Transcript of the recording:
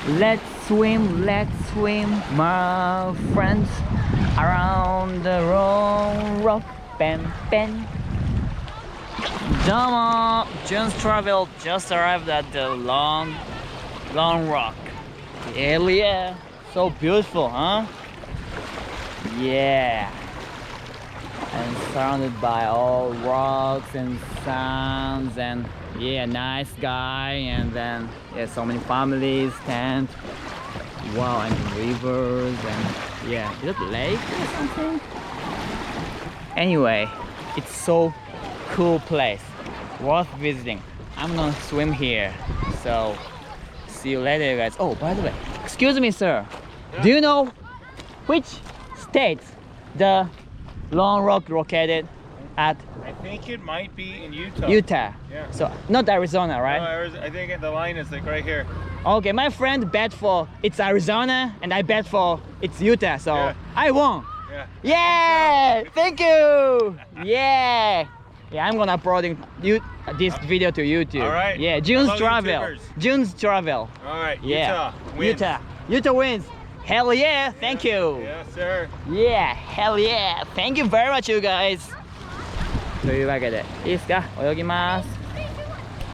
Let's swim, my friends, around the long rock. Bam, bam. Domo, June's Travel just arrived at the long rock. Hell yeah, so beautiful, huh? Yeah. And surrounded by all rocks and sands and yeah, nice guy, and then yeah, so many families, tent, wow, and rivers, and yeah, is it lake or something? Anyway, it's so cool place, worth visiting. I'm gonna swim here, so see you later, guys. Oh, by the way, excuse me, sir, do you know which state the Long Rock located at? I think it might be in Utah. Utah. Yeah. So not Arizona, right? No, I think the line is like right here. Okay, my friend bet for it's Arizona and I bet for it's Utah, so Yeah. I won. Yeah. Yeah, thank you. Yeah. Yeah, I'm gonna uploading this video to YouTube. All right. Yeah, June's Hello, Travel. YouTubers. June's Travel. All right. Yeah. Utah wins. Utah wins. Hell yeah, thank you. Yes, sir. Yeah, hell yeah. Thank you very much, you guys. というわけでいいですか、泳ぎます。